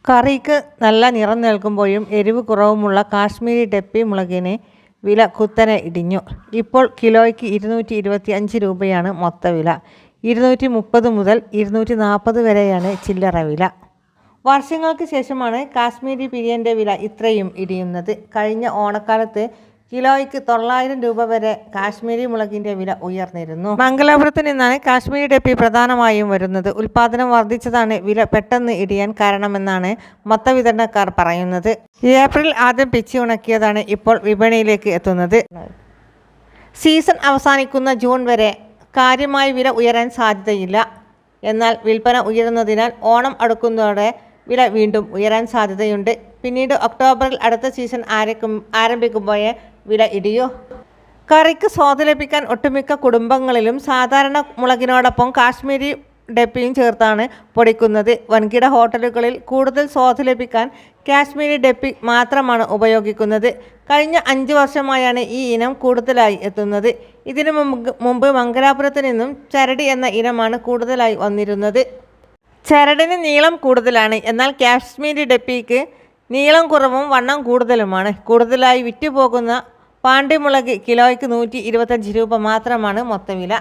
കറിക്ക് നല്ല നിറം നൽകുമ്പോഴും എരിവ് കുറവുമുള്ള കാശ്മീരി ഡപ്പി മുളകിന് വില കുത്തനെ ഇടിഞ്ഞു. ഇപ്പോൾ കിലോയ്ക്ക് 225 രൂപയാണ് മൊത്തവില. 230 മുതൽ 240 വരെയാണ് ചില്ലറ വില. വർഷങ്ങൾക്ക് ശേഷമാണ് കാശ്മീരി പിരിയൻ്റെ വില ഇത്രയും ഇടിയുന്നത്. കഴിഞ്ഞ ഓണക്കാലത്ത് കിലോയ്ക്ക് 900 രൂപ വരെ കാശ്മീരി മുളകിൻ്റെ വില ഉയർന്നിരുന്നു. മംഗലാപുരത്ത് നിന്നാണ് കാശ്മീരി ഡപ്പി പ്രധാനമായും വരുന്നത്. ഉൽപ്പാദനം വർദ്ധിച്ചതാണ് വില പെട്ടെന്ന് ഇടിയാൻ കാരണമെന്നാണ് മൊത്തവിതരണക്കാർ പറയുന്നത്. ഏപ്രിൽ ആദ്യം പിച്ചി ഉണക്കിയതാണ് ഇപ്പോൾ വിപണിയിലേക്ക് എത്തുന്നത്. സീസൺ അവസാനിക്കുന്ന ജൂൺ വരെ കാര്യമായി വില ഉയരാൻ സാധ്യതയില്ല. എന്നാൽ വിൽപ്പന ഉയരുന്നതിനാൽ ഓണം അടുക്കുന്നതോടെ വില വീണ്ടും ഉയരാൻ സാധ്യതയുണ്ട്. പിന്നീട് ഒക്ടോബറിൽ അടുത്ത സീസൺ ആരംഭിക്കുമ്പോഴേ വില ഇടിയൂ. കറിക്ക് സ്വാദ് ലഭിക്കാൻ ഒട്ടുമിക്ക കുടുംബങ്ങളിലും സാധാരണ മുളകിനോടൊപ്പം കാശ്മീരി ഡപ്പിയും ചേർത്താണ് പൊടിക്കുന്നത്. വൻകിട ഹോട്ടലുകളിൽ കൂടുതൽ സ്വാദ് ലഭിക്കാൻ കാശ്മീരി ഡപ്പി മാത്രമാണ് ഉപയോഗിക്കുന്നത്. കഴിഞ്ഞ 5 വർഷമായാണ് ഈ ഇനം കൂടുതലായി എത്തുന്നത്. ഇതിനു മുമ്പ് മംഗലാപുരത്ത് നിന്നും ചരടി എന്ന ഇനമാണ് കൂടുതലായി വന്നിരുന്നത്. ചരടിന് നീളം കൂടുതലാണ്. എന്നാൽ കാശ്മീരി ഡപ്പിക്ക് നീളം കുറവും വണ്ണം കൂടുതലുമാണ്. കൂടുതലായി വിറ്റുപോകുന്ന പാണ്ടിമുളക് കിലോയ്ക്ക് 125 രൂപ മാത്രമാണ് മൊത്തവില.